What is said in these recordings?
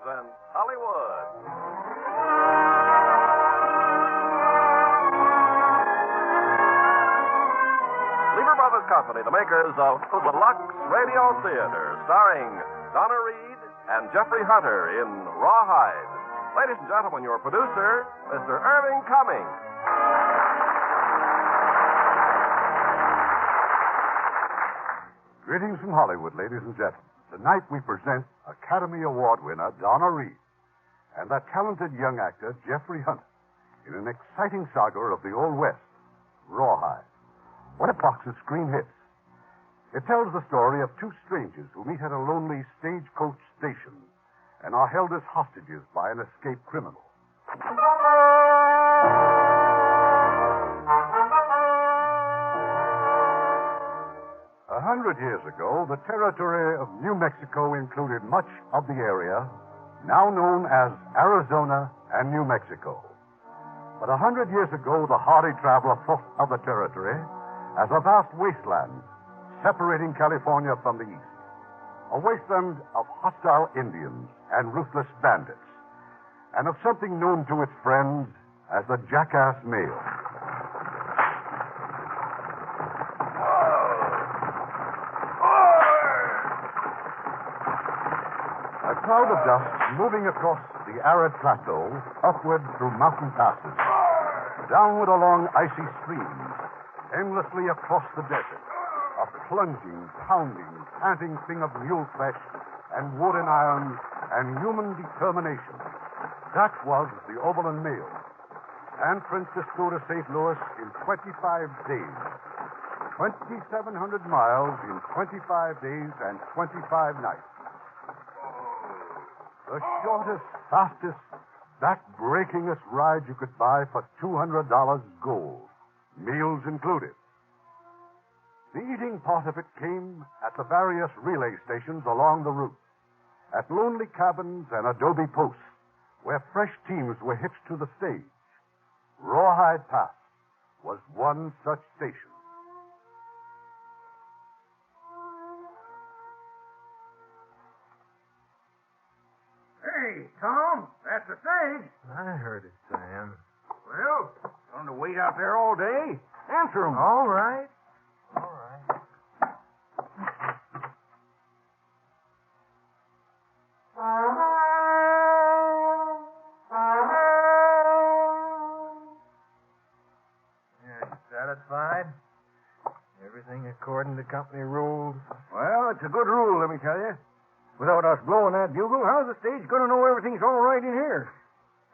presents Hollywood. Lever Brothers Company, the makers of the Lux Radio Theatre, starring Donna Reed and Jeffrey Hunter in Rawhide. Ladies and gentlemen, your producer, Mr. Irving Cummings. Greetings from Hollywood, ladies and gentlemen. Tonight we present Academy Award winner Donna Reed and that talented young actor Jeffrey Hunter in an exciting saga of the Old West, Rawhide. What a box of screen hits. It tells the story of two strangers who meet at a lonely stagecoach station and are held as hostages by an escaped criminal. 100 years ago, the territory of New Mexico included much of the area now known as Arizona and New Mexico. But 100 years ago, the hardy traveler thought of the territory as a vast wasteland separating California from the east. A wasteland of hostile Indians and ruthless bandits, and of something known to its friends as the jackass mail. A cloud of dust moving across the arid plateau, upward through mountain passes, downward along icy streams, endlessly across the desert. A plunging, pounding, panting thing of mule flesh and wood and iron and human determination. That was the Overland Mail. San Francisco to St. Louis in 25 days. 2,700 miles in 25 days and 25 nights. The shortest, fastest, back-breakingest ride you could buy for $200 gold, meals included. The eating part of it came at the various relay stations along the route, at lonely cabins and adobe posts where fresh teams were hitched to the stage. Rawhide Pass was one such station. Hey, Tom, that's the stage. I heard it, Sam. Well, going to wait out there all day? Answer 'em. All right. All right. Yeah, you satisfied? Everything according to company rules? Well, it's a good rule, let me tell you. Without us blowing that bugle, how's the stage going to know everything's all right in here?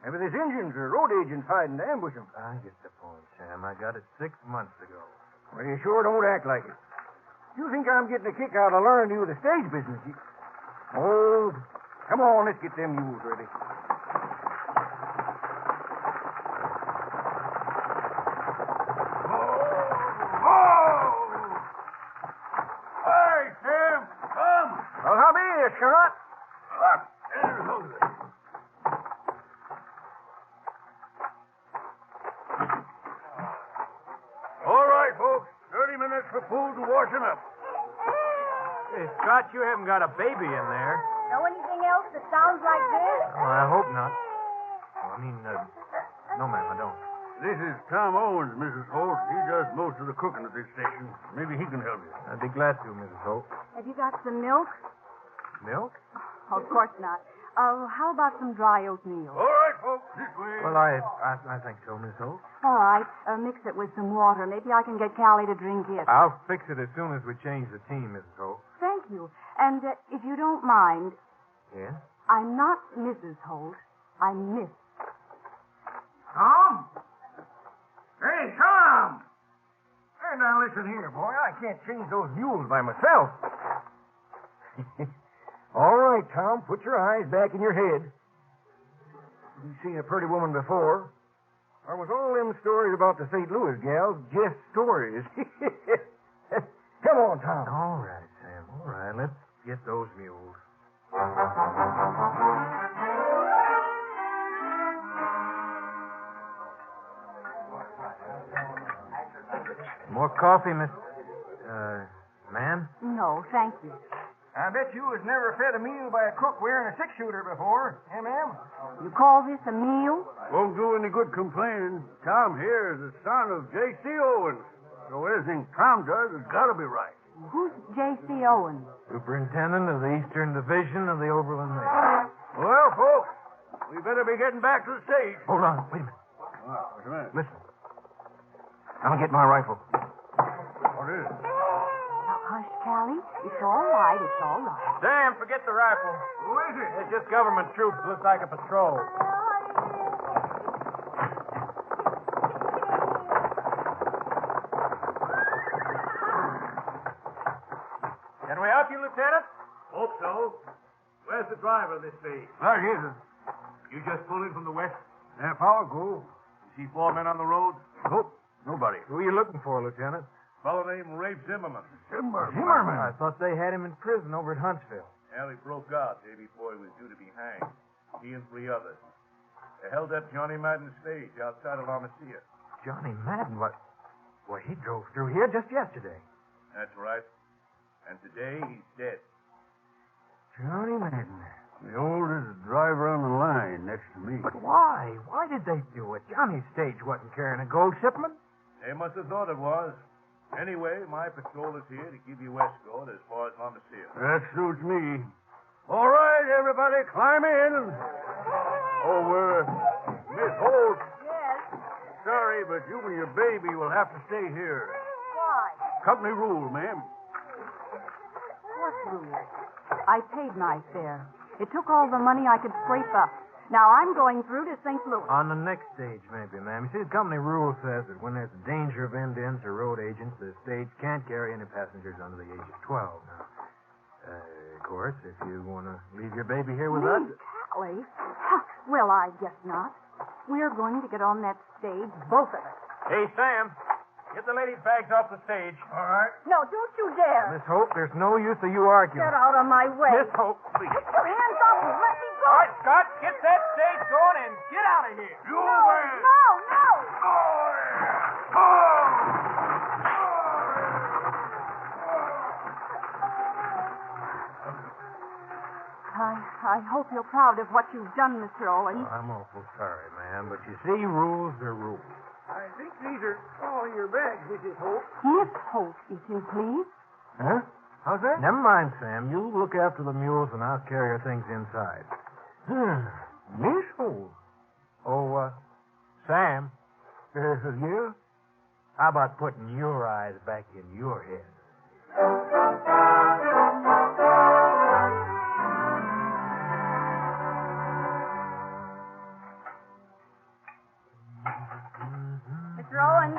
Maybe there's Indians or road agents hiding to ambush them. I get the point, Sam. I got it 6 months ago. Well, you sure don't act like it. You think I'm getting a kick out of learning you the stage business? Oh, come on, let's get them mules ready. Hey, Sam, come. Well, how be you, shot? All right, folks. 30 minutes for food and washing up. Hey, Scott, you haven't got a baby in there. Know anything else that sounds like this? Well, I hope not. No, ma'am, I don't. This is Tom Owens, Mrs. Holt. He does most of the cooking at this station. Maybe he can help you. I'd be glad to, Mrs. Hope. Have you got some milk? Milk? Oh, of course not. How about some dry oatmeal? All right, folks, this way. Well, I think so, Miss Hope. All right. Mix it with some water. Maybe I can get Callie to drink it. I'll fix it as soon as we change the team, Mrs. Hope. Thank you. And if you don't mind, Yeah? I'm not Mrs. Holt. I'm Miss. Tom? Hey, Tom! Hey, now listen here, boy. I can't change those mules by myself. All right, Tom. Put your eyes back in your head. You've seen a pretty woman before. Or was all them stories about the St. Louis gals just stories? Come on, Tom. All right, Sam. All right. Let's get those mules. More coffee, Miss... ma'am? No, thank you. I bet you was never fed a meal by a cook wearing a six-shooter before, eh, ma'am? You call this a meal? Won't do any good complaining. Tom here is the son of J.C. Owens. So anything Tom does has got to be right. Who's J.C. Owens? Superintendent of the Eastern Division of the Overland Mail. Well, folks, we better be getting back to the stage. Hold on. Wait a minute. What's the matter? Listen. I'm going to get my rifle. What is it? Now, hush, Callie. It's all right. It's all right. Sam, forget the rifle. Who is it? It's just government troops. Looks like a patrol. Can we help you, Lieutenant? Hope so. Where's the driver of this stage? There he is. You just pulled in from the west? Half hour ago. You see 4 men on the road? Nope. Nobody. Who are you looking for, Lieutenant? Fellow named Rafe Zimmerman. Zimmerman. I thought they had him in prison over at Huntsville. Well, he broke out day before he was due to be hanged. He and 3 others. They held up Johnny Madden's stage outside of La Mesilla. Johnny Madden? What? Well, he drove through here just yesterday. That's right. And today he's dead. Johnny Madden. The oldest driver on the line next to me. But why? Why did they do it? Johnny's stage wasn't carrying a gold shipment. They must have thought it was. Anyway, my patrol is here to give you escort as far as La Mesilla. That suits me. All right, everybody, climb in. Miss Holt. Yes. Sorry, but you and your baby will have to stay here. Why? Company rule, ma'am. What rule? I paid my fare. It took all the money I could scrape up. Now I'm going through to St. Louis. On the next stage, maybe, ma'am. You see, the company rule says that when there's a danger of Indians or road agents, the stage can't carry any passengers under the age of 12. Now, of course, if you want to leave your baby here with us... Callie? Well, I guess not. We're going to get on that stage, both of us. Hey, Sam, get the ladies' bags off the stage. All right. No, don't you dare. Miss Hope, there's no use of you arguing. Get out of my way. Miss Hope, please. Get your hands off me. Let me go. All right, Scott, get that stage going and get out of here. You No. I hope you're proud of what you've done, Mr. Owens. I'm awful sorry, ma'am, but you see, rules are rules. I think these are all your bags, Mrs. Holt. Miss Holt, if you please. Huh? How's that? Never mind, Sam. You look after the mules, and I'll carry your things inside. Miss Holt. Oh, Sam, Yeah? how about putting your eyes back in your head? Mr. Owens.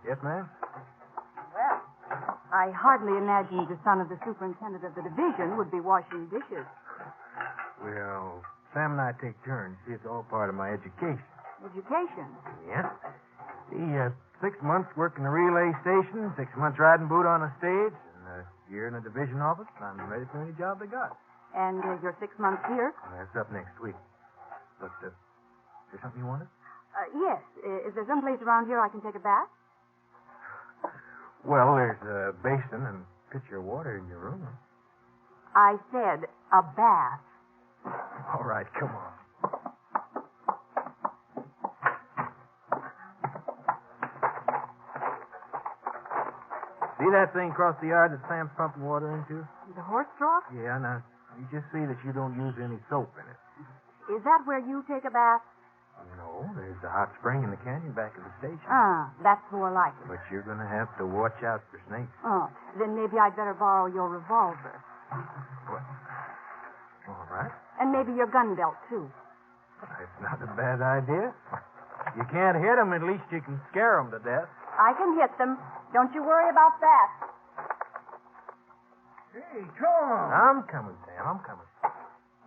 Yes, ma'am? Well, I hardly imagined the son of the superintendent of the division would be washing dishes. Well, Sam and I take turns. See, it's all part of my education. Education. Yes. See, 6 months working the relay station, 6 months riding boot on a stage, and a year in the division office. I'm ready for any job they got. And you're 6 months here? That's up next week. But, is there something you wanted? Yes. Is there someplace around here I can take a bath? Well, there's a basin and a pitcher of water in your room. I said a bath. All right, come on. See that thing across the yard that Sam's pumping water into? The horse trough? Yeah, now, you just see that you don't use any soap in it. Is that where you take a bath? No, there's a hot spring in the canyon back of the station. That's more like it. But you're going to have to watch out for snakes. Oh, then maybe I'd better borrow your revolver. What? All right. And maybe your gun belt, too. That's not a bad idea. You can't hit them, at least you can scare them to death. I can hit them. Don't you worry about that. Hey, Tom. I'm coming, Sam. I'm coming.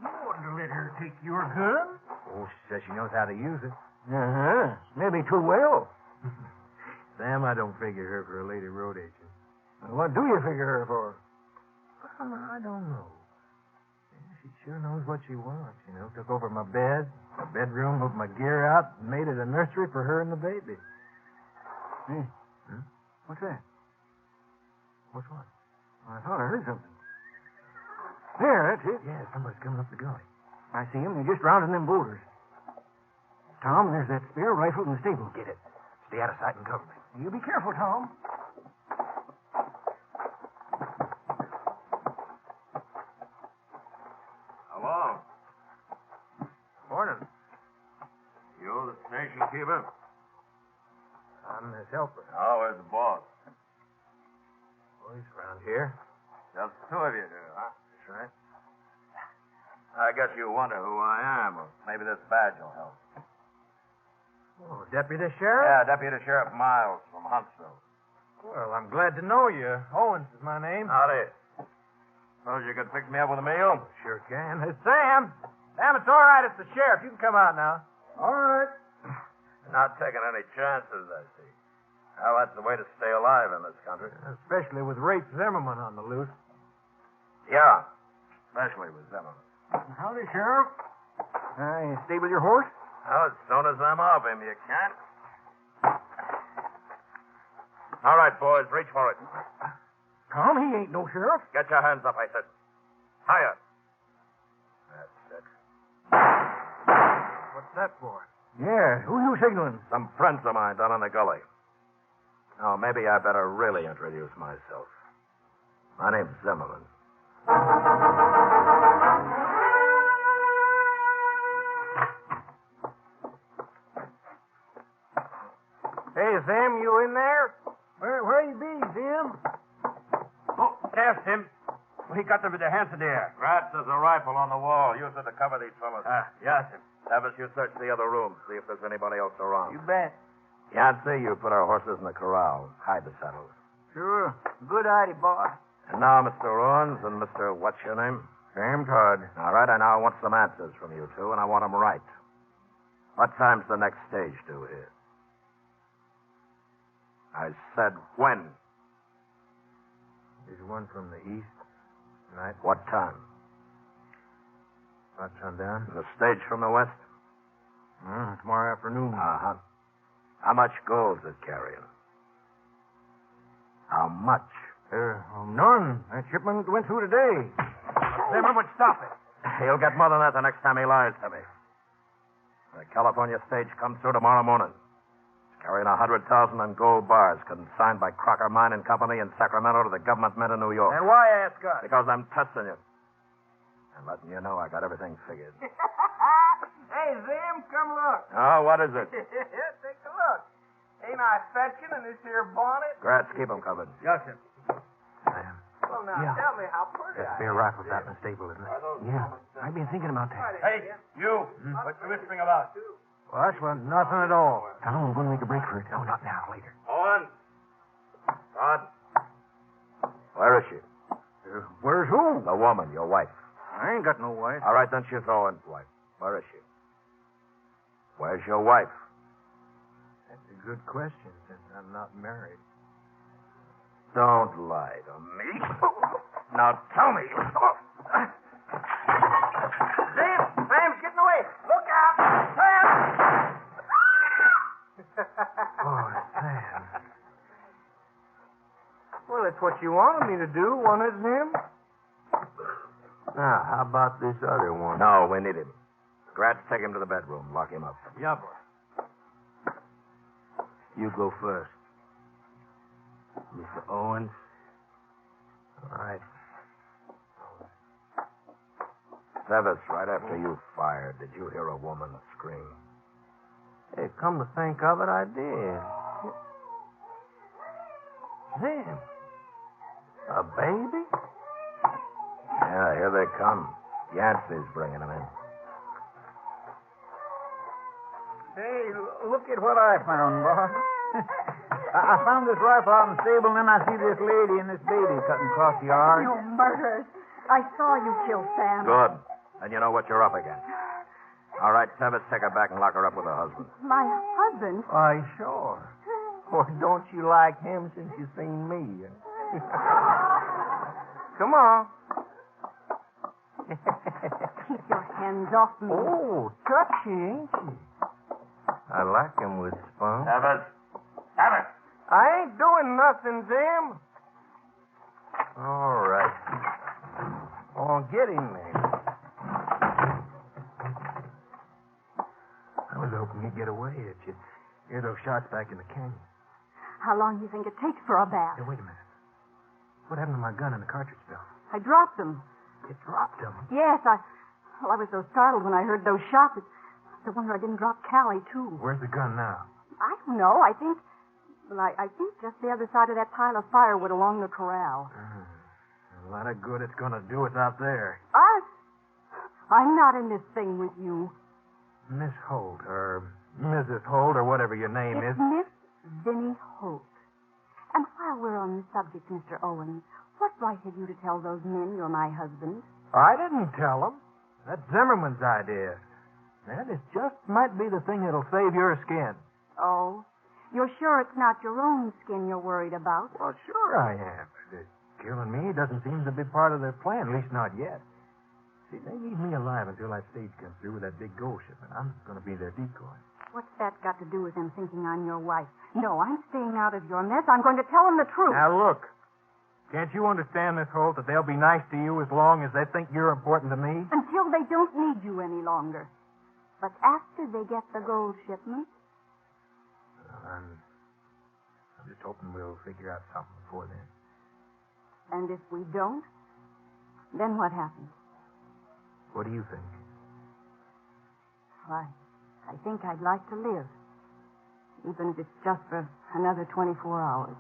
You oughtn't to let her take your gun. Oh, she says she knows how to use it. Uh-huh. Maybe too well. Sam, I don't figure her for a lady road agent. What do you figure her for? Well, I don't know. Yeah, she sure knows what she wants, you know. Took over my bed, my bedroom, moved my gear out, and made it a nursery for her and the baby. Hey. Hmm? What's that? What's what? I thought I heard something. There, that's it. Yeah, somebody's coming up the gully. I see him. They're just rounding them boulders. Tom, there's that spare rifle in the stable. Get it. Stay out of sight and cover me. You be careful, Tom. Hello. Morning. You the station keeper? I'm his helper. Oh, where's the boss? Oh, he's around here. Just two of you here, huh? That's right. I guess you wonder who I am, or maybe this badge will help. Oh, Deputy Sheriff? Yeah, Deputy Sheriff Miles from Huntsville. Well, I'm glad to know you. Owens is my name. Howdy. Suppose you could pick me up with a meal? Sure can. It's Sam. Sam, it's all right. It's the sheriff. You can come out now. All right. Not taking any chances, I see. Well, that's the way to stay alive in this country. Especially with Rafe Zimmerman on the loose. Yeah, especially with Zimmerman. Howdy, Sheriff. You stable your horse? Well, as soon as I'm off him, you can. All right, boys, reach for it. Tom, he ain't no sheriff. Get your hands up, I said. Higher. That's it. What's that for? Yeah, who you signaling? Some friends of mine down in the gully. Now, maybe I better really introduce myself. My name's Zimmerman. Hey, Sam, you in there? Where you be, Jim? Oh, there's him. He got them with their hands in the air. Gratz, there's a rifle on the wall. Use it to cover these fellas. Yes. Tavis, you search the other rooms. See if there's anybody else around. You bet. Yancey, you put our horses in the corral. Hide the saddles. Sure. Good idea, boss. And now, Mr. Owens and Mr. What's your name? Sam Todd. All right, I now want some answers from you two, and I want them right. What time's the next stage due here? I said when. There's one from the east tonight. What time? About sundown. The stage from the west? Tomorrow afternoon. Uh-huh. How much gold's it carrying? How much? None. That shipment went through today. Zimmerman, stop it. He'll get more than that the next time he lies to me. The California stage comes through tomorrow morning. It's carrying 100,000 in gold bars consigned by Crocker Mining Company in Sacramento to the government mint in New York. And why ask us? Because I'm testing you. And letting you know I got everything figured. Hey, Zim, come look. Oh, what is it? Take a look. Ain't I fetching in this here bonnet? Gratz, keep them covered. Yes, sir. Sam. Well, now, Yeah. tell me how pretty That I spare am. rifle's out in the stable, isn't it? Yeah. I've been thinking about that. Hey, you. What you whispering about? Well, that's nothing at all. Tom, we're going to make a break for it. Oh, not now, later. Owen. Todd. Where is she? Where's who? The woman, your wife. I ain't got no wife. All right, then she's Owen's wife. Where is she? Where's your wife? That's a good question, since I'm not married. Don't lie to me. Now tell me. Sam! Sam's getting away! Look out! Sam! Oh, Sam. Well, that's what you wanted me to do, wasn't it, Zim? Now, how about this other one? No, we need him. Gratz, take him to the bedroom. Lock him up. Yeah, boy. You go first. Mr. Owens. All right. Sevis, right after you fired, did you hear a woman scream? Hey, come to think of it, I did. Sam. A baby? Yeah, here they come. Yancey's bringing them in. Hey, look at what I found, boss. I found this rifle out in the stable, and then I see this lady and this baby cutting across the yard. You murderers. I saw you kill Sam. Good. And you know what you're up against. All right, Sevis, take her back and lock her up with her husband. My husband? Why, sure. Or don't you like him since you seen me? Come on. Keep your hands off me. Oh, touchy, ain't she? I like him with spunk. Sevis! Sevis! I ain't doing nothing, Zim. All right. Oh, get in there. I was hoping you'd get away. You'd hear those shots back in the canyon. How long do you think it takes for a bath? Hey, wait a minute. What happened to my gun and the cartridge belt? I dropped them. You dropped them. Yes, I was so startled when I heard those shots. It's no wonder I didn't drop Callie, too. Where's the gun now? I don't know. I think just the other side of that pile of firewood along the corral. A lot of good it's going to do us out there. Us? I'm not in this thing with you. Miss Holt, or Mrs. Holt, or whatever your name It's is. Miss Vinnie Holt. And while we're on the subject, Mr. Owens, what right have you to tell those men you're my husband? I didn't tell them. That's Zimmerman's idea. And it just might be the thing that'll save your skin. Oh, you're sure it's not your own skin you're worried about? Well, sure I am. Killing me doesn't seem to be part of their plan, at least not yet. See, they need me alive until that stage comes through with that big gold shipment. I'm going to be their decoy. What's that got to do with them thinking I'm your wife? No, I'm staying out of your mess. I'm going to tell them the truth. Now, look. Can't you understand, Miss Holt, that they'll be nice to you as long as they think you're important to me? Until they don't need you any longer. But after they get the gold shipment... I'm just hoping we'll figure out something before then. And if we don't, then what happens? What do you think? Why, I think I'd like to live. Even if it's just for another 24 hours.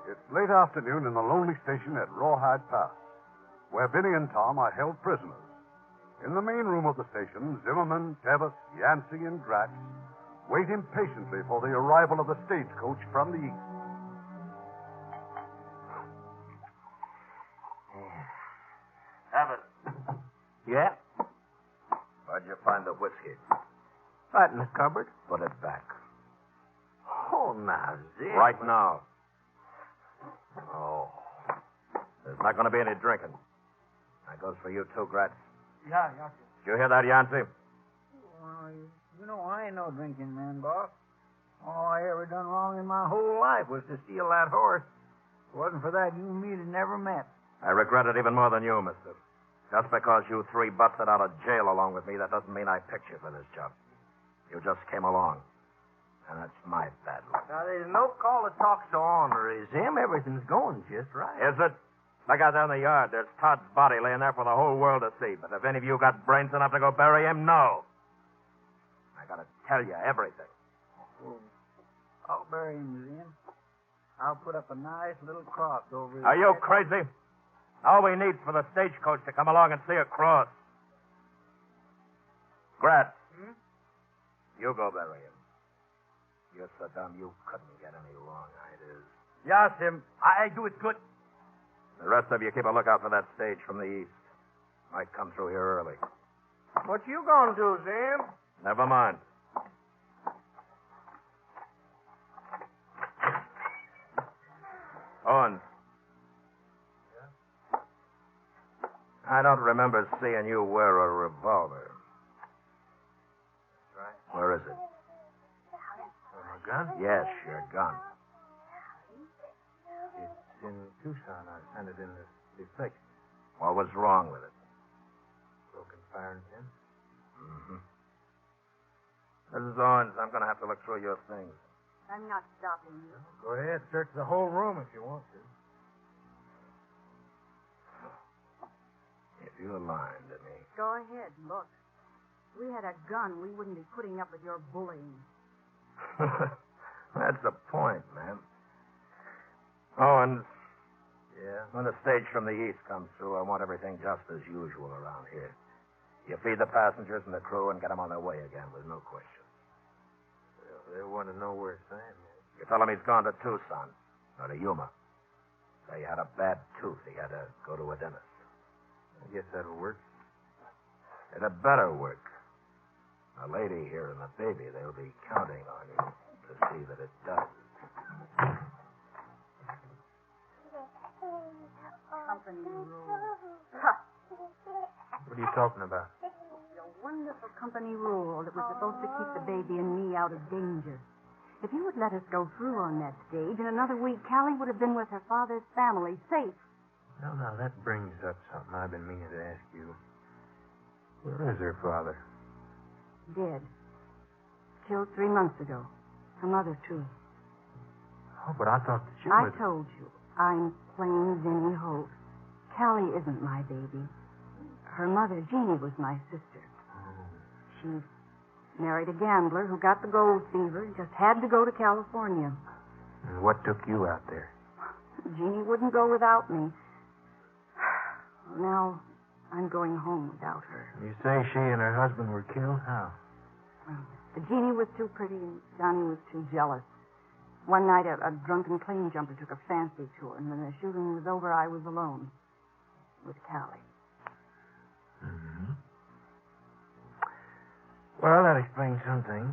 It's late afternoon in the lonely station at Rawhide Pass, where Vinny and Tom are held prisoners. In the main room of the station, Zimmerman, Tevis, Yancey, and Gratz wait impatiently for the arrival of the stagecoach from the east. Tevis. Yeah? Where'd you find the whiskey? Right in the cupboard. Put it back. Oh, now, Zim. Right now. Oh. There's not going to be any drinking. That goes for you too, Gratz. Yeah. Did you hear that, Yancey? You know, I ain't no drinking man, boss. All I ever done wrong in my whole life was to steal that horse. If it wasn't for that, you and me'd have never met. I regret it even more than you, mister. Just because you three busted out of jail along with me, that doesn't mean I picked you for this job. You just came along. And that's my bad luck. Now, there's no call to talk so ornery, Zim. Everything's going just right. Is it? Look out there in the yard. There's Todd's body laying there for the whole world to see. But if any of you got brains enough to go bury him, no. I gotta tell you everything. Well, I'll bury him, Zim. I'll put up a nice little cross over his Are you head. crazy? All we need for the stagecoach to come along and see a cross. Gratz. You go bury him. You're so dumb you couldn't get any wrong ideas. Yes, Zim. I do it good. The rest of you keep a lookout for that stage from the east. Might come through here early. What you gonna do, Zim? Never mind. Owens. Yeah? I don't remember seeing you wear a revolver. That's right. Where is it? My gun? Yes, your gun. It's in Tucson. I sent it in the fix. What was wrong with it? Broken firing pin. Mm-hmm. Mrs. Owens, I'm going to have to look through your things. I'm not stopping you. Go ahead. Search the whole room if you want to. If you're lying to me. Go ahead, look. If we had a gun, we wouldn't be putting up with your bullying. That's the point, man. Owens. Yeah? When the stage from the east comes through, I want everything just as usual around here. You feed the passengers and the crew and get them on their way again with no question. Well, they want to know where Sam is. You tell him he's gone to Tucson, or to Yuma. Say he had a bad tooth. He had to go to a dentist. I guess that'll work. It had better work. The lady here and the baby, they'll be counting on you to see that it does. Company rules. What are you talking about? Your wonderful company rules. control that was supposed to keep the baby and me out of danger. If you would let us go through on that stage, in another week, Callie would have been with her father's family, safe. Well, now, that brings up something I've been meaning to ask you. Where is her father? Dead. Killed 3 months ago. Her mother, too. Oh, but I thought that you I was... told you. I'm plain Zinnie Holt. Callie isn't my baby. Her mother, Jeannie, was my sister. She married a gambler who got the gold fever and just had to go to California. And what took you out there? Jeannie wouldn't go without me. Now I'm going home without her. You say she and her husband were killed? How? Well, Jeannie was too pretty and Johnny was too jealous. One night a drunken claim jumper took a fancy to her, and when the shooting was over, I was alone with Callie. Mm-hmm. Well, that explains some things.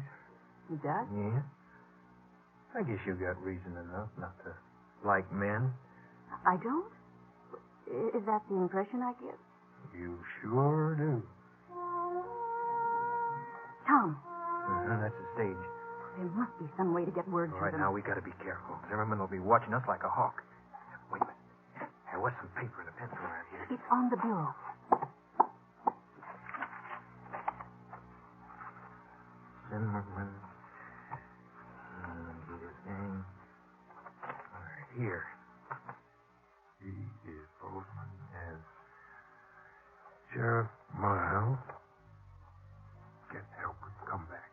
It does? Yeah. I guess you got reason enough not to like men. I don't? Is that the impression I give? You sure do. Tom. That's the stage. There must be some way to get word All to right, them. now we got to be careful. Zimmerman will be watching us like a hawk. Wait a minute. There was some paper and a pencil around here. It's on the bureau. Zimmerman. His name. All right, here. He is Bozeman as Sheriff Miles. Get help and come back.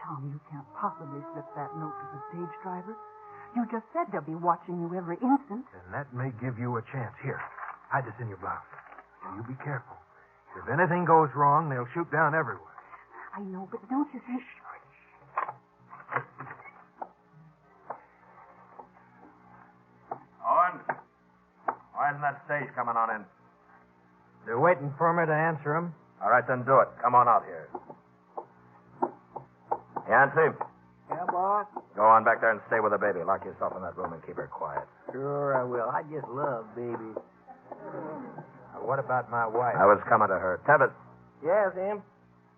Tom, you can't possibly slip that note to the stage driver. You just said they'll be watching you every instant. And that may give you a chance. Here, hide this in your blouse. Now, you be careful. If anything goes wrong, they'll shoot down everyone. I know, but don't you think... Owen, why isn't that stage coming on in? They're waiting for me to answer them. All right, then do it. Come on out here. Yancy, Yeah, boss? go on back there and stay with the baby. Lock yourself in that room and keep her quiet. Sure I will. I just love babies. What about my wife? I was coming to her. Tevis, Yes, Em?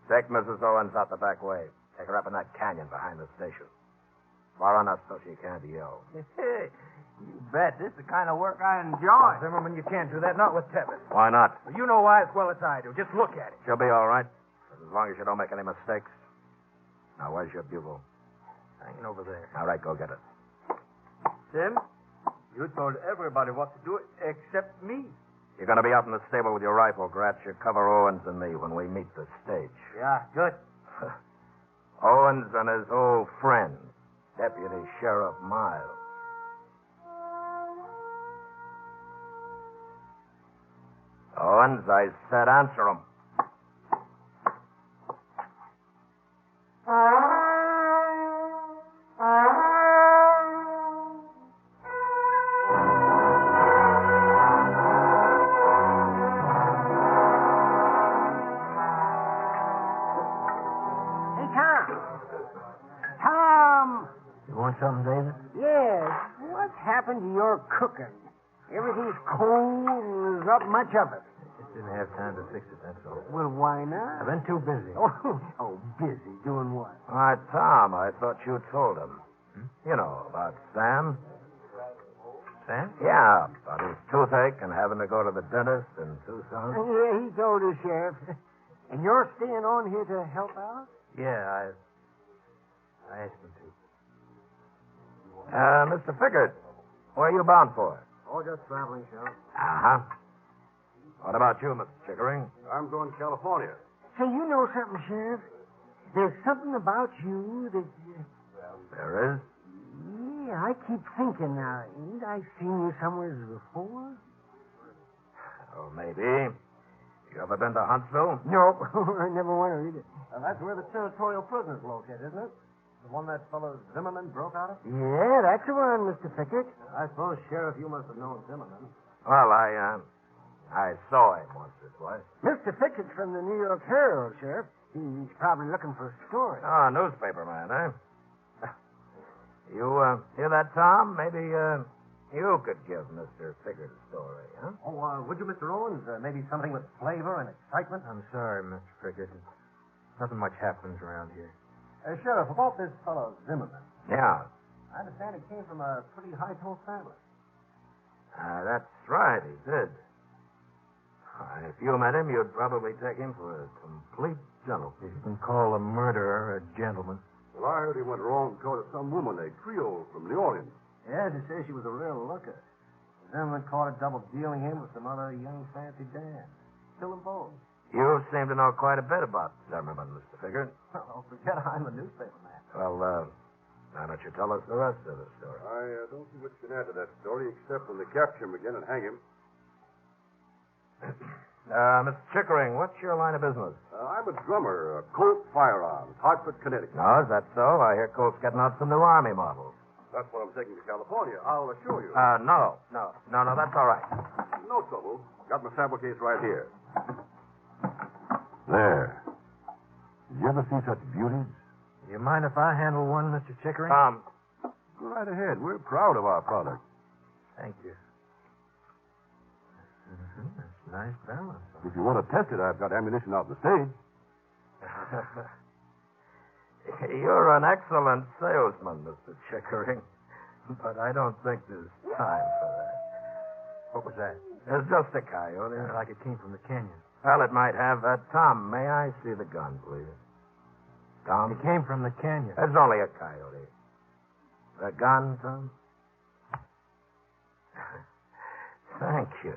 take Mrs. Owens out the back way. Take her up in that canyon behind the station. Far enough so she can't yell. You bet. This is the kind of work I enjoy. Zimmerman, you can't do that. Not with Tevis. Why not? Well, you know why as well as I do. Just look at it. She'll be all right. As long as you don't make any mistakes. Now, where's your bugle? Hanging over there. All right, go get it. Tim, you told everybody what to do except me. You're going to be out in the stable with your rifle, Gratz. You cover Owens and me when we meet the stage. Yeah, good. Owens and his old friend, Deputy Sheriff Miles. Owens, I said answer him. Hey, Tom. Tom! You want something, David? Yes. What's happened to your cooking? Everything's cold and there's not much of it. Just didn't have time to fix it, that's all. Well, why not? I've been too busy. Oh, busy. Doing what? Why, Tom, I thought you told him. You know, about Sam. Sam? Yeah, about his toothache and having to go to the dentist in Tucson. Yeah, he told us, Sheriff. And you're staying on here to help out? Yeah, I asked him to. Mr. Fickard, where are you bound for? Oh, just traveling, Sheriff. Uh-huh. What about you, Mr. Chickering? I'm going to California. Say, you know something, Sheriff? There's something about you that... There is? Yeah, I keep thinking now. Ain't I seen you somewhere before? Oh, maybe. You ever been to Huntsville? Nope. I never want to read it. That's where the territorial prison's located, isn't it? The one that fellow Zimmerman broke out of? Yeah, that's the one, Mr. Fickert. I suppose, Sheriff, you must have known Zimmerman. Well, I saw him once or twice. Mr. Fickert's from the New York Herald, Sheriff. He's probably looking for a story. Oh, newspaper man, eh? You hear that, Tom? Maybe You could give Mr. Figgert a story, huh? Oh, would you, Mr. Owens? Maybe something with flavor and excitement? I'm sorry, Mr. Figgert. Nothing much happens around here. Sheriff, about this fellow Zimmerman. Yeah. I understand he came from a pretty high-tone family. That's right, he did. If you met him, you'd probably take him for a complete gentleman. You can call a murderer a gentleman. Well, I heard he went wrong because of some woman, a Creole from New Orleans. Yes, he says she was a real looker. Zimmerman caught her double-dealing him with some other young fancy dad. Killed them both. You seem to know quite a bit about Zimmerman, Mr. Figgert. Oh, forget I'm a newspaper man. Well, why don't you tell us the rest of the story? I don't see much you can add to that story, except when they capture him again and hang him. Mr. Chickering, what's your line of business? I'm a drummer, Colt Firearms, Hartford, Connecticut. No, is that so? I hear Colt's getting out some new Army models. That's what I'm taking to California. I'll assure you. No, that's all right. No trouble. Got my sample case right here. There. Did you ever see such beauties? You mind if I handle one, Mr. Chickering? Go right ahead. We're proud of our product. Thank you. That's a nice balance. If you want to test it, I've got ammunition out in the stage. You're an excellent salesman, Mr. Chickering, but I don't think there's time for that. What was that? It's just a coyote. Like it came from the canyon. Well, it might have. Tom, may I see the gun, please? Tom? It came from the canyon. It's only a coyote. The gun, Tom? Thank you.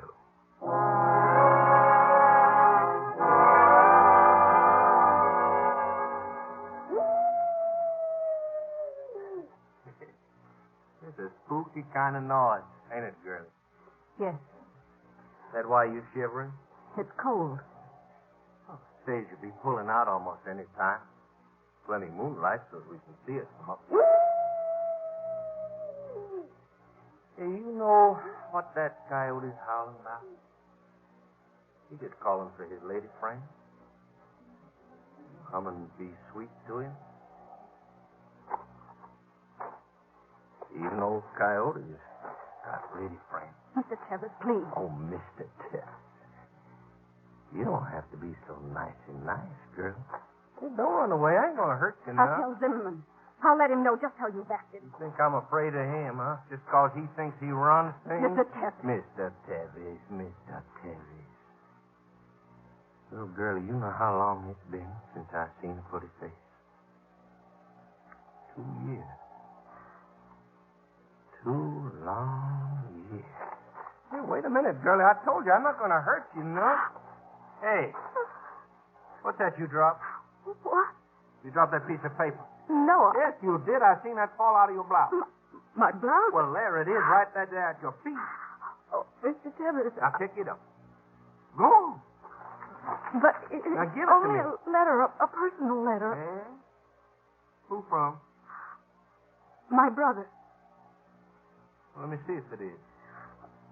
It's a spooky kind of noise, ain't it, girlie? Yes, Is that why you shivering? it's cold. Stage will be pulling out almost any time. Plenty moonlight so we can see it from up. Hey, you know what that coyote's howling about? He just calling for his lady friend. Come and be sweet to him. Even old coyotes got lady friends. Mr. Tevis, please. Oh, Mr. Tess. You don't have to be so nice, girl. Hey, don't run away. I ain't gonna hurt you I'll now. tell Zimmerman. I'll let him know just how you've acted. You think I'm afraid of him, huh? Just 'cause he thinks he runs things? Mr. Tevis. Mr. Tevis, Mr. Tevis. Little girl, you know how long it's been since I've seen a pretty face? 2 years. 2 long years. Hey, wait a minute, girlie. I told you I'm not going to hurt you, no? Hey, what's that you dropped? What? You dropped that piece of paper. No, Yes, you did. I seen that fall out of your blouse. my blouse. Well, there it is, right there at your feet. Oh, Mr. Tevis. Now pick it up. Go. But it's Now give it to only me. a letter, a personal letter. Yeah? Who from? My brother. Let me see if it is.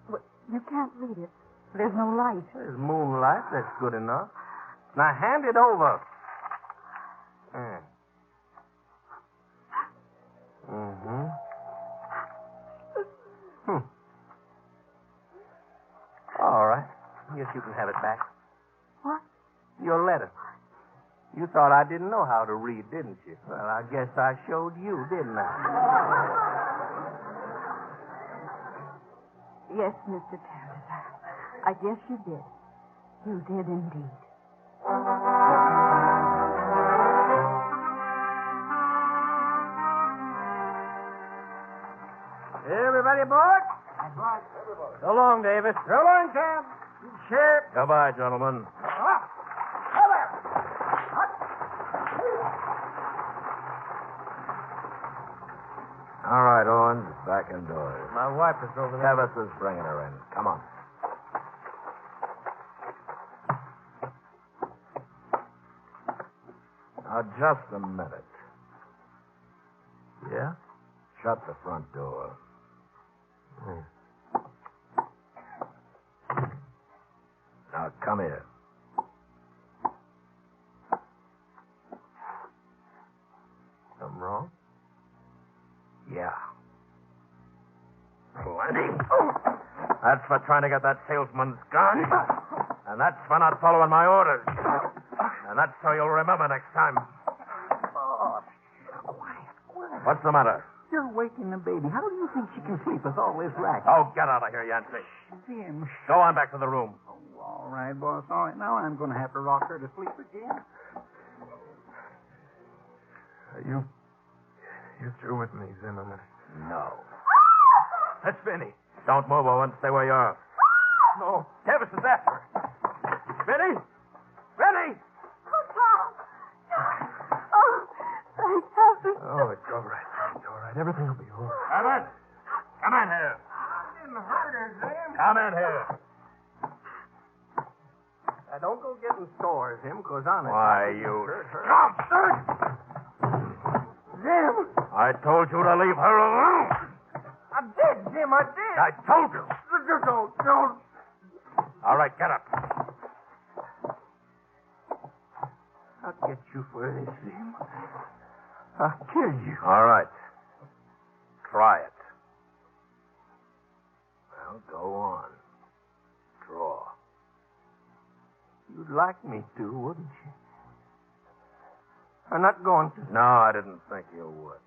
But you can't read it. There's no light. There's moonlight. That's good enough. Now hand it over. Mm-hmm. All right. Guess you can have it back. What? Your letter. You thought I didn't know how to read, didn't you? Well, I guess I showed you, didn't I? Yes, Mr. Tevis. I guess you did. You did indeed. Everybody aboard? So long, Davis. So long, Sam. Sheriff. Goodbye, gentlemen. All right, Owens, back indoors. My wife is over there. Tevis is bringing her in. Come on. Now, just a minute. Yeah? Shut the front door. Now, come here. Something wrong? Yeah. Plenty. That's for trying to get that salesman's gun. And that's for not following my orders. And that's so you'll remember next time. Oh, quiet. What's the matter? You're waking the baby. How do you think she can sleep with all this racket? Oh, get out of here, Yancey. Jim. Go on back to the room. Oh, all right, boss. All right, now I'm going to have to rock her to sleep again. You through with me, Zimmerman? No. That's Benny. Don't move, Owen. Stay where you are. No, Davis is after her. Benny! Benny! Oh, Tom. Oh, thank heaven. Oh, it's all right. It's all right. Everything will be all right. Come in. Come in here. I didn't hurt her, Zim. Come in here. Now, don't go getting sores, Zim, because honest. Why, I you hurt her. scum! Zim! I told you to leave her alone. I did, Zim, I did. I told you. Don't. All right, get up. I'll get you for this, Zim. I'll kill you. All right. Try it. Well, go on. Draw. You'd like me to, wouldn't you? I'm not going to. No, I didn't think you would.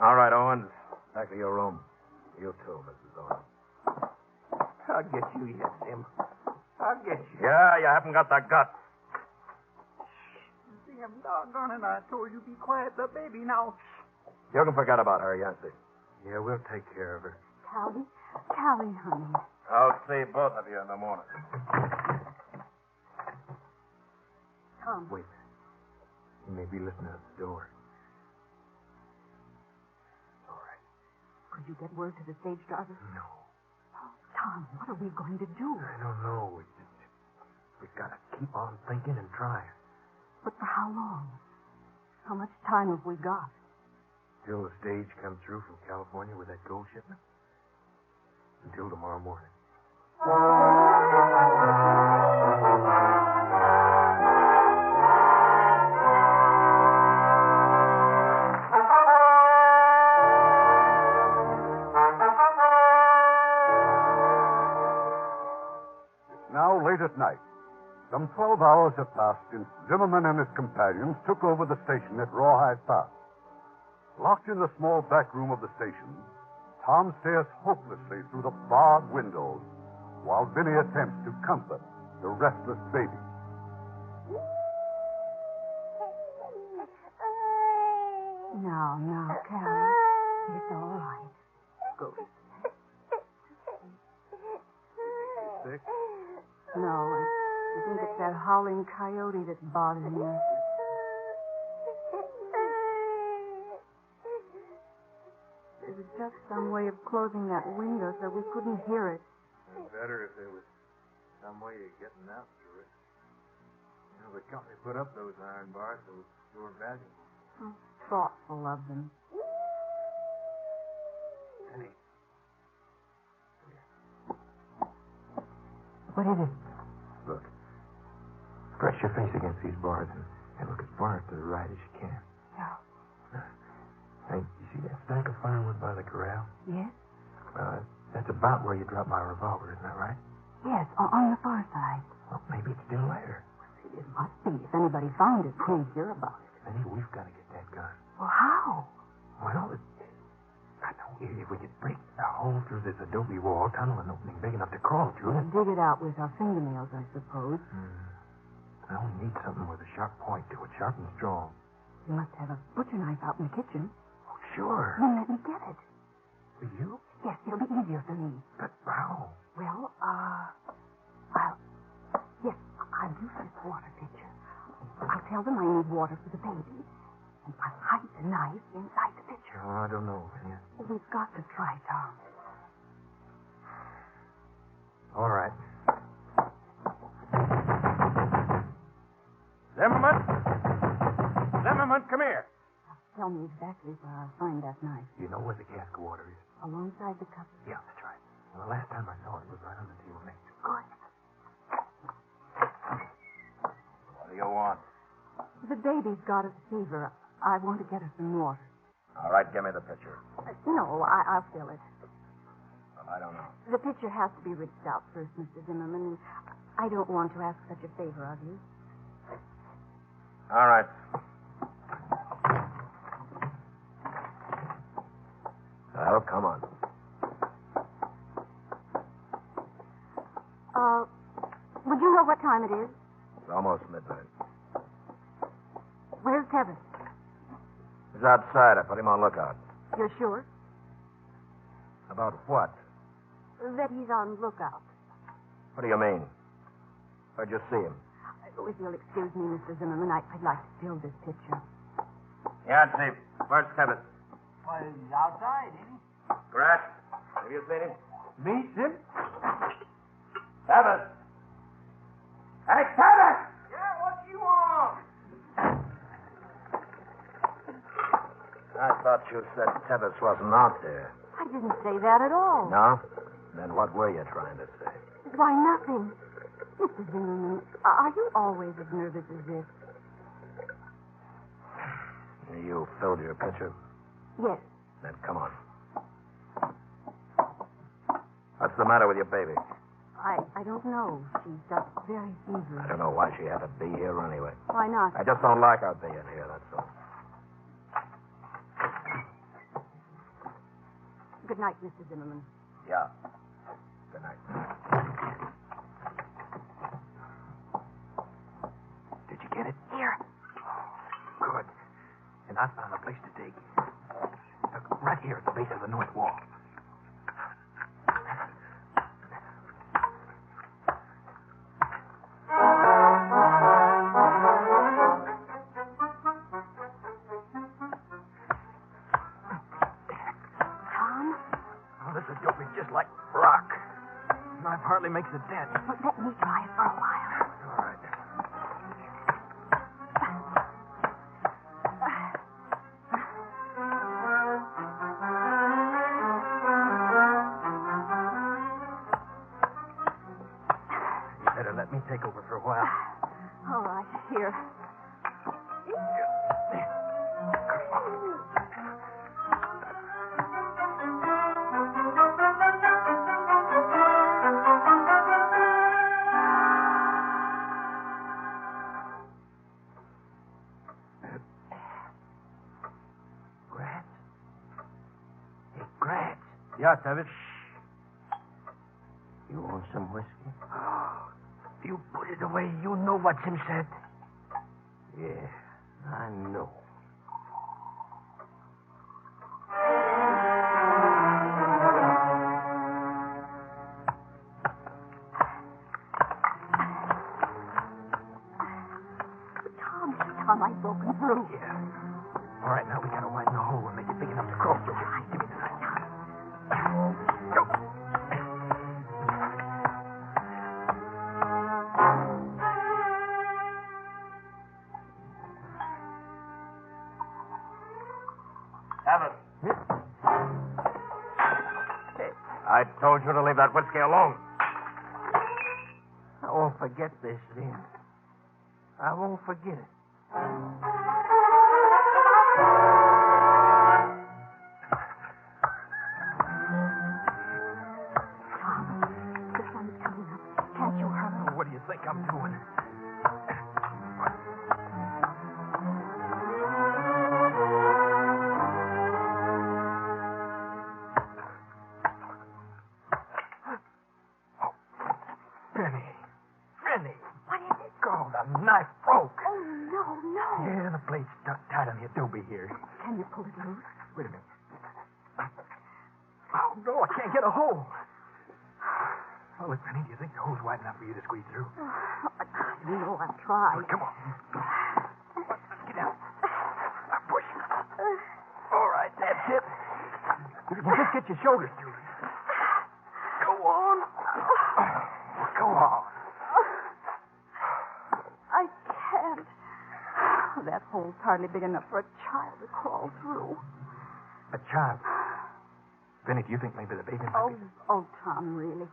All right, Owens. Back to your room. You too, Mrs. Owens. I'll get you yet, Zim. I'll get you. Yeah, you haven't got the guts. Jim, doggone it, I told you be quiet. The baby now. You can forget about her, Yancey. Yeah, we'll take care of her. Callie, honey. I'll see both of you in the morning. Tom. Wait. He may be listening at the door. All right. Could you get word to the stage driver? No. Oh, Tom, what are we going to do? I don't know. We've got to keep on thinking and trying. But for how long? How much time have we got? Till the stage comes through from California with that gold shipment? Until tomorrow morning. It's now late at night. Some 12 hours have passed since Zimmerman and his companions took over the station at Rawhide Pass. Locked in the small back room of the station, Tom stares hopelessly through the barred windows while Vinny attempts to comfort the restless baby. Now, Callie. It's all right. Go. Sick? No, I think it's that howling coyote that's bothering her. There was just some way of closing that window so we couldn't hear it. Better if there was some way of getting out through it. You know, the company put up those iron bars, so they were valuable. Oh, thoughtful of them. Penny. What is it? Look. Press your face against these bars and look as far to the right as you can. Yeah. Hey, you see that stack of firewood by the corral? Yes? That's about where you dropped my revolver, isn't that right? Yes, on the far side. Well, maybe it's still there. It must be. If anybody found it, we'll hear about it. Penny, we've got to get that gun. Well, how? Well, I know if we could break a hole through this adobe wall, tunnel an opening big enough to crawl through it. Dig it out with our fingernails, I suppose. Well, we need something with a sharp point to it, sharp and strong. You must have a butcher knife out in the kitchen. Oh, sure. Then let me get it. For you? Yes, it'll be easier for me. But how? Well, I'll use this water pitcher. I'll tell them I need water for the baby. And I'll hide the knife inside the pitcher. Oh, I don't know, Penny. Well, we've got to try, Tom. All right. Zimmerman, come here. Tell me exactly where I'll find that knife. You know where the cask of water is? Alongside the cup. Yeah, that's right. Well, the last time I saw it was right on the table next to it. Good. What do you want? The baby's got a fever. I want to get her some water. All right, give me the picture. No, I'll fill it. Well, I don't know. The picture has to be rinsed out first, Mr. Zimmerman, and I don't want to ask such a favor of you. All right. Well, come on. Would you know what time it is? It's almost midnight. Where's Kevin? He's outside. I put him on lookout. You're sure? About what? That he's on lookout. What do you mean? Where'd you see him? If you'll excuse me, Mr. Zimmerman, I'd like to fill this picture. Yeah, Chief. Where's Kevin? Well, he's outside, isn't he? Grat, have you seen him? Me, Sim? Kevin! Hey, Kevin! Yeah, what you want? I thought you said Tevis wasn't out there. I didn't say that at all. No? Then what were you trying to say? Why, nothing. Mr. Zimmerman, are you always as nervous as this? You filled your picture? Yes. Then come on. What's the matter with your baby? I don't know. She's just very feverish. I don't know why she had to be here anyway. Why not? I just don't like her being here, that's all. Good night, Mr. Zimmerman. Yeah. Good night. Did you get it? Here. Good. And I found a place to dig. Right here at the base of the north wall. Tom? Oh, this adobe is just like rock. Knife hardly makes a dent. Well, let me try it for a while. All right. You better let me take over for a while. All right, here. Grant? Hey, Grant. Yeah, Tevis. You want some whiskey? You put it away. You know what Jim said. Yeah, I know. Tom, I've broken through. Yeah. All right, now we gotta widen the hole and make it big enough to crawl through. Give me the knife. Go. Tevis. Hey, I told you to leave that whiskey alone. I won't forget this, then. I won't forget it. Tom, the sun's coming up. Can't you hurry? What do you think I'm doing? Oh, Benny. What is it? Oh, the knife broke. Oh, no. Yeah, the blade's stuck tight on the adobe here. Can you pull it loose? Wait a minute. Oh, no, I can't get a hole. Well, look, Benny, do you think the hole's wide enough for you to squeeze through? I don't know. I'll try. Oh, come on. Let's get out. Push. All right, that's it. You can just get your shoulders through. Go on. Go on. I can't. That hole's hardly big enough for a child to crawl through. A child. Benny, do you think maybe the baby might be... Oh, Tom, really?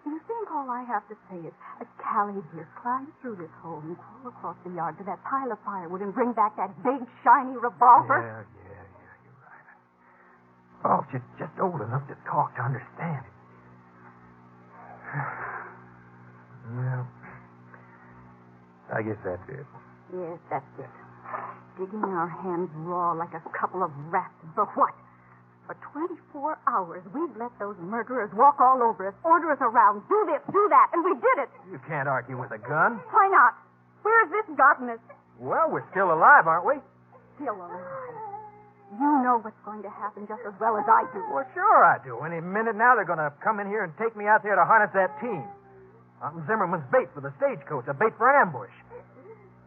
You think all I have to say is Callie here climb through this hole and crawl across the yard to that pile of firewood and bring back that big, shiny revolver? Yeah, you're just old enough to talk, to understand it. Well, I guess that's it. Yes, that's it. Digging our hands raw like a couple of rats. For what? For 24 hours, we've let those murderers walk all over us, order us around, do this, do that, and we did it. You can't argue with a gun. Why not? Where's this gotten us? Well, we're still alive, aren't we? Still alive. You know what's going to happen just as well as I do. Well, sure I do. Any minute now they're going to come in here and take me out there to harness that team. I'm Zimmerman's bait for the stagecoach, a bait for ambush.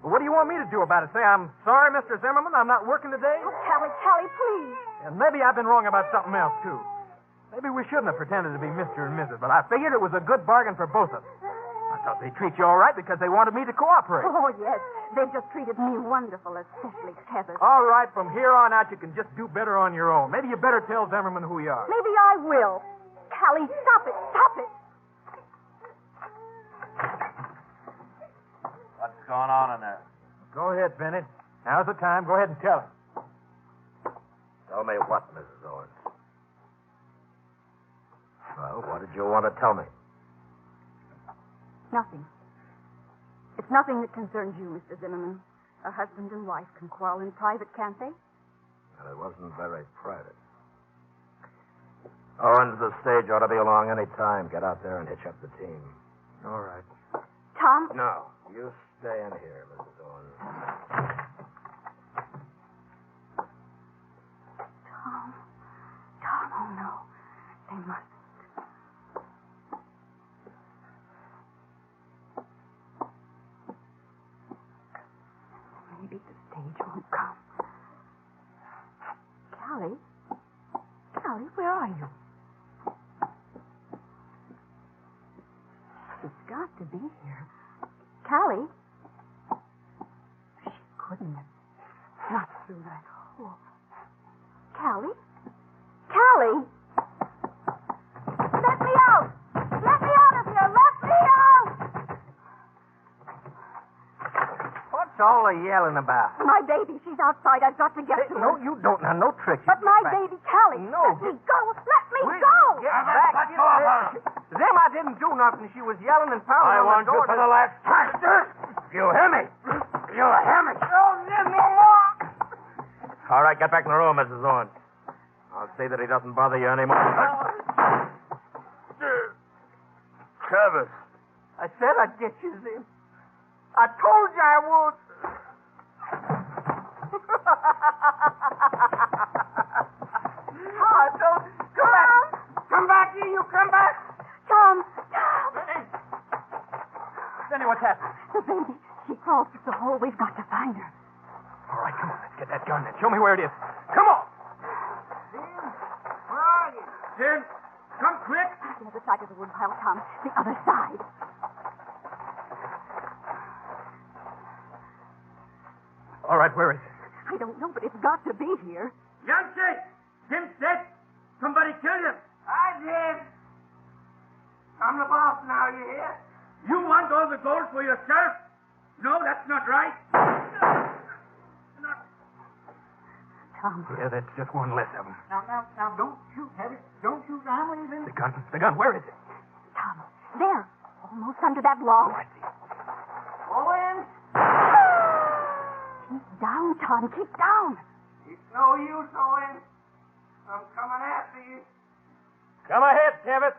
Well, what do you want me to do about it? Say, I'm sorry, Mr. Zimmerman, I'm not working today? Oh, Callie, please. And maybe I've been wrong about something else, too. Maybe we shouldn't have pretended to be Mr. and Mrs., but I figured it was a good bargain for both of us. I thought they'd treat you all right because they wanted me to cooperate. Oh, yes. They've just treated me wonderful, especially Tevis. All right, from here on out, you can just do better on your own. Maybe you better tell Zimmerman who you are. Maybe I will. Callie, stop it. Stop it. What's going on in there? Go ahead, Bennett. Now's the time. Go ahead and tell him. Tell me what, Mrs. Owens? Well, what did you want to tell me? Nothing. It's nothing that concerns you, Mr. Zimmerman. A husband and wife can quarrel in private, can't they? Well, it wasn't very private. Owens, the stage ought to be along any time. Get out there and hitch up the team. All right. Tom? No, you stay in here, Mrs. Owens. Tom, oh no. They mustn't. Maybe the stage won't come. Callie, where are you? She's got to be here. Callie? She couldn't have. Not through that hole. Callie? Callie! Let me out! Let me out of here! Let me out! What's all the yelling about? My baby, she's outside. I've got to get to her. No, you don't. Now, no tricks. But my baby, Callie. No. Let me go. Let me go. Get back. Them, I didn't do nothing. She was yelling and pounding I on want the you door. for the last time. You hear me? You hear me? Oh, there's no more. All right, get back in the room, Mrs. Owens. I'll see that he doesn't bother you anymore. Travis. I said I'd get you, Zim. I told you I would. I told you. Come back. Come back here, you come back. Tom. Benny, what's happened? The baby. She crawled through the hole. We've got to find her. All right, come on. Let's get that gun then. Show me where it is. Come on. Where are you? Zim, come quick. The other side of the woodpile, Tom. The other side. All right, where is it? I don't know, but it's got to be here. Youngster, Zim's dead. Somebody killed him. I did. I'm the boss now, you hear? You want all the gold for yourself? No, that's not right. Tom. Yeah, that's just one less of them. Now, don't shoot, Heavy. Don't shoot. I'm leaving. The gun, where is it? Tom. There. Almost under that log. Oh, I see. Owens, Keep down, Tom. Keep down. it's no use, Owens. I'm coming after you. Come ahead, Tevis.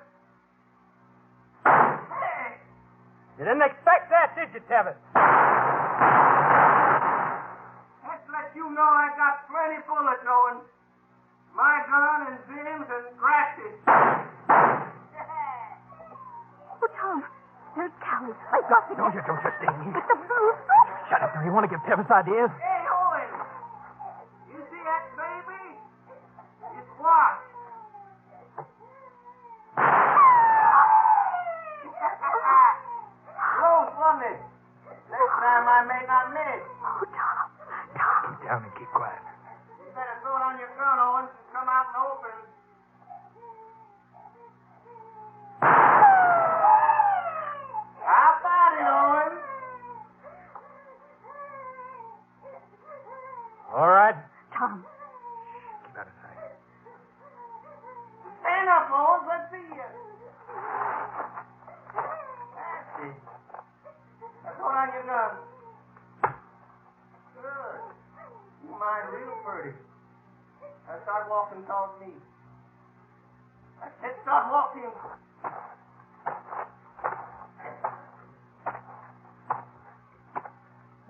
Hey! You didn't expect that, did you, Tevis? Let's let you know I got plenty bullets, Owens. My gun and Zim's and Grafty's. Oh, Tom. There's Callie. I've got to Don't get you stay in here. But the blue. Shut up. Now, you want to give Tevis ideas? Hey, Owens. You see that baby? It's washed. Rose won it. Next time I may not miss. Oh, Tom. Tom. Keep down and keep quiet. You better throw it on your gun, Owens, and come out in the open. How about it, Owens? All right. Tom. Keep out of sight. 30. Now start walking towards me. I said start walking.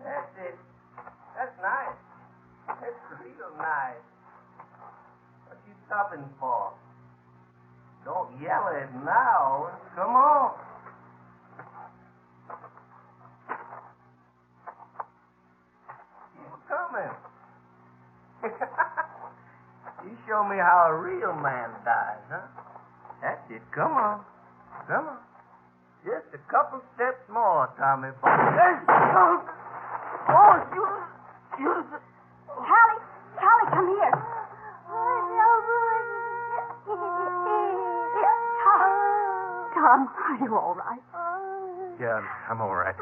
That's it. That's nice. That's real nice. What you stopping for? Don't yell it now. Come on. Keep coming. You show me how a real man dies, huh? That's it. Come on. Come on. Just a couple steps more, Tommy boy. Oh, shoot. Callie, come here. Tom, are you all right? Yeah, I'm all right.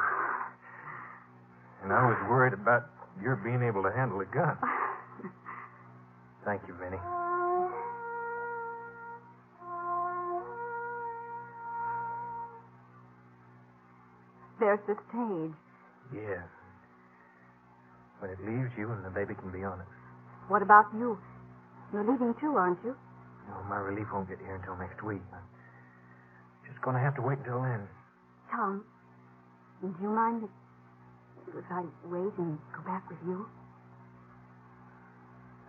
And I was worried about your being able to handle a gun. Thank you, Vinny. There's the stage. Yeah. When it leaves you and the baby can be on it. What about you? You're leaving too, aren't you? No, my relief won't get here until next week. I'm just going to have to wait until then. Tom, do you mind if I wait and go back with you?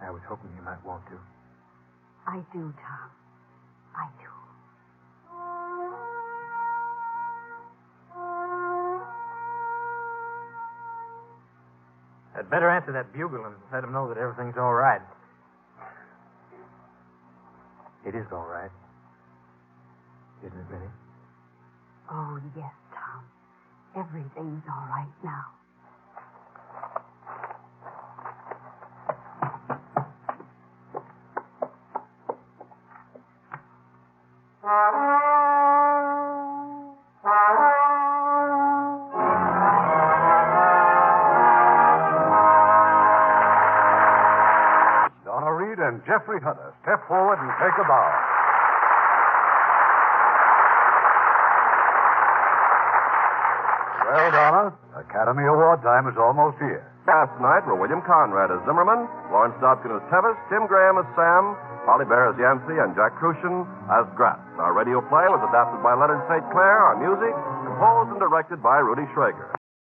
I was hoping you might want to. I do, Tom. I do. I'd better answer that bugle and let him know that everything's all right. It is all right. Isn't it, Vinny? Oh, yes, Tom. Everything's all right now. Donna Reed and Jeffrey Hunter, step forward and take a bow. Well, Donna, Academy Award time is almost here. Cast tonight were William Conrad as Zimmerman, Lawrence Dobkin as Tevis, Tim Graham as Sam, Polly Bear as Yancey, and Jack Crucian as Gratz. Our radio play was adapted by Leonard St. Clair. Our music, composed and directed by Rudy Schrager.